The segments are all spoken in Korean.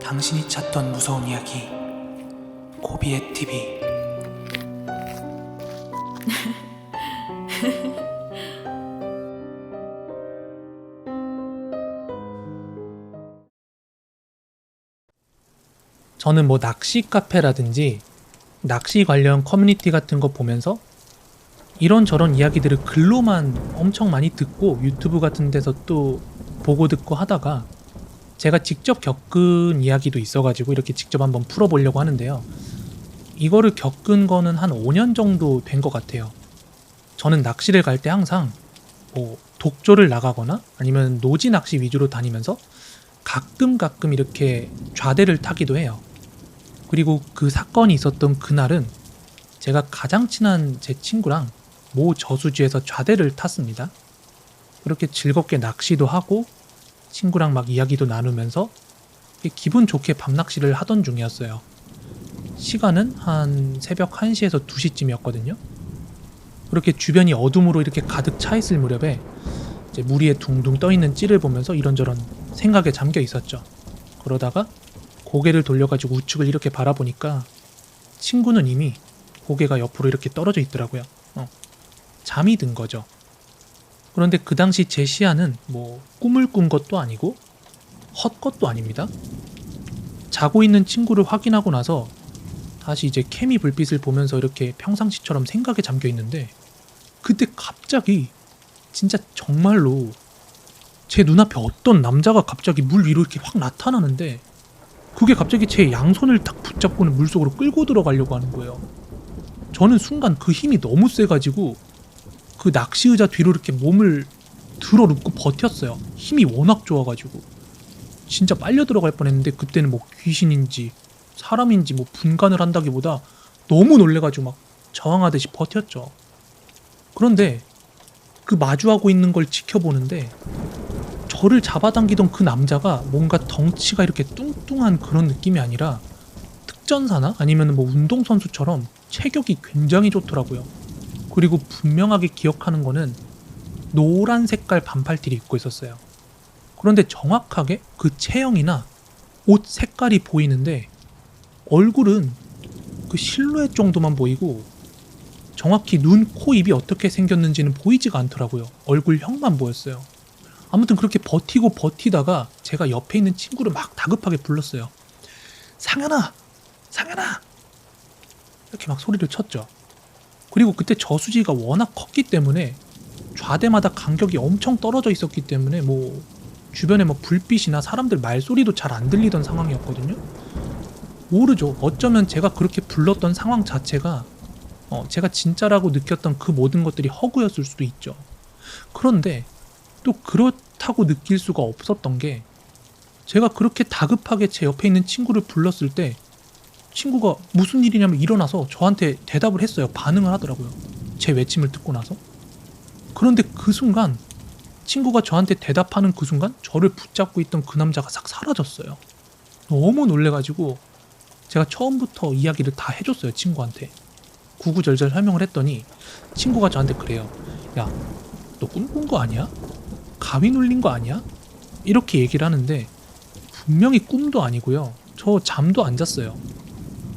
당신이 찾던 무서운 이야기 고비의 TV. 저는 뭐 낚시 카페라든지 낚시 관련 커뮤니티 같은 거 보면서 이런저런 이야기들을 글로만 엄청 많이 듣고 유튜브 같은 데서 또 보고 듣고 하다가 제가 직접 겪은 이야기도 있어가지고 이렇게 직접 한번 풀어보려고 하는데요. 이거를 겪은 거는 한 5년 정도 된 것 같아요. 저는 낚시를 갈 때 항상 뭐 독조를 나가거나 아니면 노지 낚시 위주로 다니면서 가끔 이렇게 좌대를 타기도 해요. 그리고 그 사건이 있었던 그날은 제가 가장 친한 제 친구랑 모 저수지에서 좌대를 탔습니다. 그렇게 즐겁게 낚시도 하고 친구랑 막 이야기도 나누면서 기분 좋게 밤낚시를 하던 중이었어요. 시간은 한 새벽 1시에서 2시쯤이었거든요. 그렇게 주변이 어둠으로 이렇게 가득 차 있을 무렵에 이제 물 위에 둥둥 떠 있는 찌를 보면서 이런저런 생각에 잠겨 있었죠. 그러다가 고개를 돌려가지고 우측을 이렇게 바라보니까 친구는 이미 고개가 옆으로 이렇게 떨어져 있더라고요. 잠이 든 거죠. 그런데 그 당시 제 시야는 뭐 꿈을 꾼 것도 아니고 헛것도 아닙니다. 자고 있는 친구를 확인하고 나서 다시 이제 케미 불빛을 보면서 이렇게 평상시처럼 생각에 잠겨 있는데 그때 갑자기 진짜 정말로 제 눈앞에 어떤 남자가 갑자기 물 위로 이렇게 확 나타나는데 그게 갑자기 제 양손을 딱 붙잡고는 물속으로 끌고 들어가려고 하는 거예요. 저는 순간 그 힘이 너무 세가지고 그 낚시 의자 뒤로 이렇게 몸을 들어 눕고 버텼어요. 힘이 워낙 좋아가지고 진짜 빨려 들어갈 뻔했는데 그때는 뭐 귀신인지 사람인지 뭐 분간을 한다기보다 너무 놀래가지고 막 저항하듯이 버텼죠. 그런데 그 마주하고 있는 걸 지켜보는데 저를 잡아당기던 그 남자가 뭔가 덩치가 이렇게 뚱뚱한 그런 느낌이 아니라 특전사나 아니면 뭐 운동선수처럼 체격이 굉장히 좋더라고요. 그리고 분명하게 기억하는 거는 노란 색깔 반팔티를 입고 있었어요. 그런데 정확하게 그 체형이나 옷 색깔이 보이는데 얼굴은 그 실루엣 정도만 보이고 정확히 눈, 코, 입이 어떻게 생겼는지는 보이지가 않더라고요. 얼굴형만 보였어요. 아무튼 그렇게 버티고 버티다가 제가 옆에 있는 친구를 막 다급하게 불렀어요. 상현아! 상현아! 이렇게 막 소리를 쳤죠. 그리고 그때 저수지가 워낙 컸기 때문에 좌대마다 간격이 엄청 떨어져 있었기 때문에 뭐 주변에 뭐 불빛이나 사람들 말소리도 잘 안 들리던 상황이었거든요. 모르죠. 어쩌면 제가 그렇게 불렀던 상황 자체가 제가 진짜라고 느꼈던 그 모든 것들이 허구였을 수도 있죠. 그런데 또 그렇다고 느낄 수가 없었던 게 제가 그렇게 다급하게 제 옆에 있는 친구를 불렀을 때 친구가 무슨 일이냐면 일어나서 저한테 대답을 했어요. 반응을 하더라고요. 제 외침을 듣고 나서. 그런데 그 순간 친구가 저한테 대답하는 그 순간 저를 붙잡고 있던 그 남자가 싹 사라졌어요. 너무 놀래가지고 제가 처음부터 이야기를 다 해줬어요. 친구한테. 구구절절 설명을 했더니 친구가 저한테 그래요. 야, 너 꿈 꾼 거 아니야? 가위 눌린 거 아니야? 이렇게 얘기를 하는데 분명히 꿈도 아니고요. 저 잠도 안 잤어요.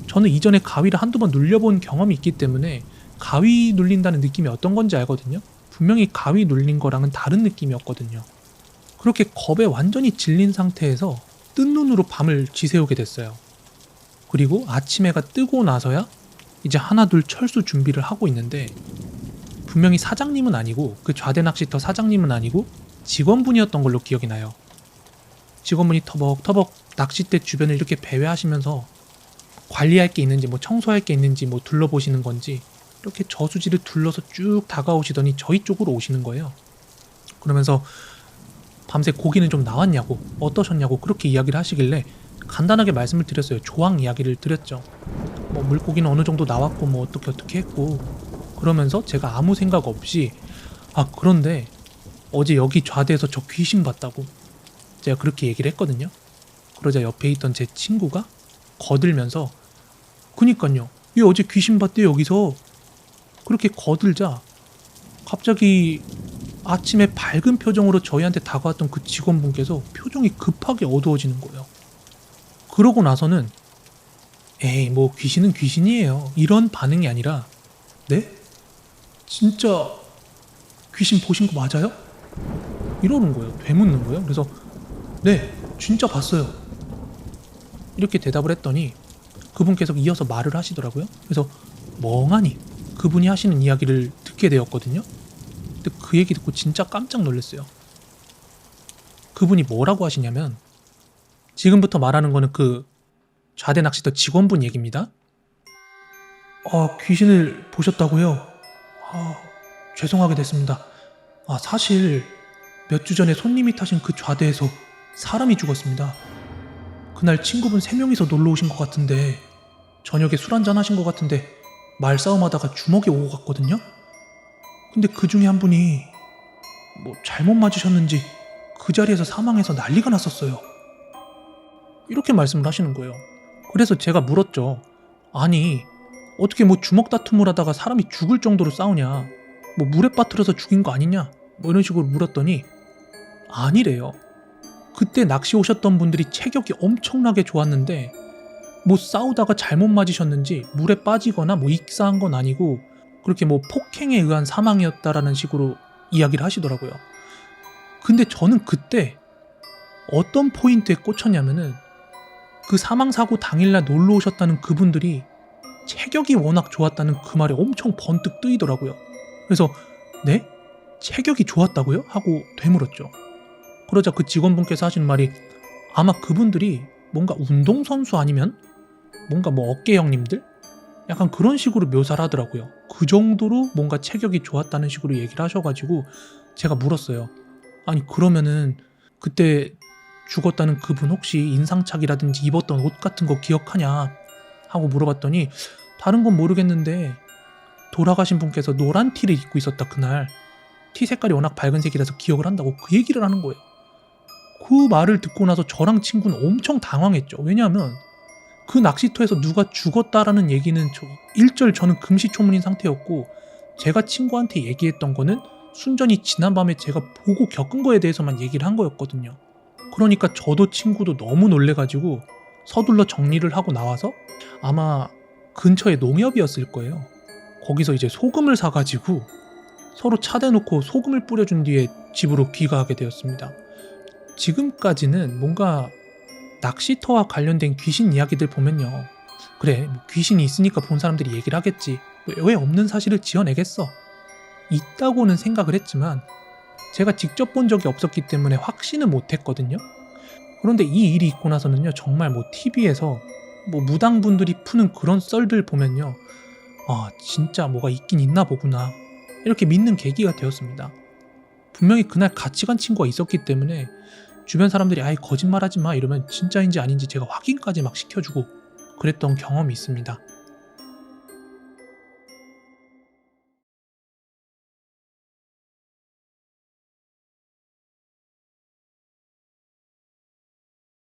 저는 이전에 가위를 한두 번 눌려본 경험이 있기 때문에 가위 눌린다는 느낌이 어떤 건지 알거든요. 분명히 가위 눌린 거랑은 다른 느낌이었거든요. 그렇게 겁에 완전히 질린 상태에서 뜬 눈으로 밤을 지새우게 됐어요. 그리고 아침해가 뜨고 나서야 이제 하나둘 철수 준비를 하고 있는데 분명히 사장님은 아니고 그 좌대 낚시터 사장님은 아니고 직원분이었던 걸로 기억이 나요. 직원분이 터벅터벅 낚싯대 주변을 이렇게 배회하시면서 관리할 게 있는지 뭐 청소할 게 있는지 뭐 둘러보시는 건지 이렇게 저수지를 둘러서 쭉 다가오시더니 저희 쪽으로 오시는 거예요. 그러면서 밤새 고기는 좀 나왔냐고 어떠셨냐고 그렇게 이야기를 하시길래 간단하게 말씀을 드렸어요. 조항 이야기를 드렸죠. 뭐 물고기는 어느 정도 나왔고 뭐 어떻게 했고 그러면서 제가 아무 생각 없이 그런데 어제 여기 좌대에서 저 귀신 봤다고 제가 그렇게 얘기를 했거든요. 그러자 옆에 있던 제 친구가 거들면서 그니까요. 얘 어제 귀신 봤대요 여기서. 그렇게 거들자 갑자기 아침에 밝은 표정으로 저희한테 다가왔던 그 직원분께서 표정이 급하게 어두워지는 거예요. 그러고 나서는 에이 뭐 귀신은 귀신이에요 이런 반응이 아니라 네? 진짜 귀신 보신 거 맞아요? 이러는 거예요. 되묻는 거예요. 그래서 네 진짜 봤어요 이렇게 대답을 했더니 그분께서 이어서 말을 하시더라고요. 그래서 멍하니 그분이 하시는 이야기를 듣게 되었거든요. 근데 그 얘기 듣고 진짜 깜짝 놀랐어요. 그분이 뭐라고 하시냐면 지금부터 말하는 거는 그 좌대 낚시터 직원분 얘기입니다. 귀신을 보셨다고요? 죄송하게 됐습니다. 사실 몇 주 전에 손님이 타신 그 좌대에서 사람이 죽었습니다. 그날 친구분 3명이서 놀러 오신 것 같은데 저녁에 술 한잔 하신 것 같은데 말싸움하다가 주먹이 오고 갔거든요. 근데 그 중에 한 분이 뭐 잘못 맞으셨는지 그 자리에서 사망해서 난리가 났었어요. 이렇게 말씀을 하시는 거예요. 그래서 제가 물었죠. 아니 어떻게 뭐 주먹 다툼을 하다가 사람이 죽을 정도로 싸우냐, 뭐 물에 빠뜨려서 죽인 거 아니냐, 뭐 이런 식으로 물었더니 아니래요. 그때 낚시 오셨던 분들이 체격이 엄청나게 좋았는데 뭐 싸우다가 잘못 맞으셨는지 물에 빠지거나 뭐 익사한 건 아니고 그렇게 뭐 폭행에 의한 사망이었다라는 식으로 이야기를 하시더라고요. 근데 저는 그때 어떤 포인트에 꽂혔냐면은 그 사망사고 당일날 놀러 오셨다는 그분들이 체격이 워낙 좋았다는 그 말에 엄청 번뜩 뜨이더라고요. 그래서 네? 체격이 좋았다고요? 하고 되물었죠. 그러자 그 직원분께서 하신 말이 아마 그분들이 뭔가 운동선수 아니면 뭔가 뭐 어깨 형님들? 약간 그런 식으로 묘사를 하더라고요. 그 정도로 뭔가 체격이 좋았다는 식으로 얘기를 하셔가지고 제가 물었어요. 아니 그러면은 그때 죽었다는 그분 혹시 인상착이라든지 입었던 옷 같은 거 기억하냐 하고 물어봤더니 다른 건 모르겠는데 돌아가신 분께서 노란 티를 입고 있었다 그날. 티 색깔이 워낙 밝은 색이라서 기억을 한다고 그 얘기를 하는 거예요. 그 말을 듣고 나서 저랑 친구는 엄청 당황했죠. 왜냐하면 그 낚시터에서 누가 죽었다라는 얘기는 일절 저는 금시초문인 상태였고 제가 친구한테 얘기했던 거는 순전히 지난밤에 제가 보고 겪은 거에 대해서만 얘기를 한 거였거든요. 그러니까 저도 친구도 너무 놀래가지고 서둘러 정리를 하고 나와서 아마 근처에 농협이었을 거예요. 거기서 이제 소금을 사가지고 서로 차대놓고 소금을 뿌려준 뒤에 집으로 귀가하게 되었습니다. 지금까지는 뭔가 낚시터와 관련된 귀신 이야기들 보면요, 그래 뭐 귀신이 있으니까 본 사람들이 얘기를 하겠지, 왜 없는 사실을 지어내겠어, 있다고는 생각을 했지만 제가 직접 본 적이 없었기 때문에 확신은 못했거든요. 그런데 이 일이 있고 나서는요 정말 뭐 TV에서 뭐 무당분들이 푸는 그런 썰들 보면요 진짜 뭐가 있긴 있나 보구나 이렇게 믿는 계기가 되었습니다. 분명히 그날 같이 간 친구가 있었기 때문에 주변 사람들이 아예 거짓말하지 마 이러면 진짜인지 아닌지 제가 확인까지 막 시켜주고 그랬던 경험이 있습니다.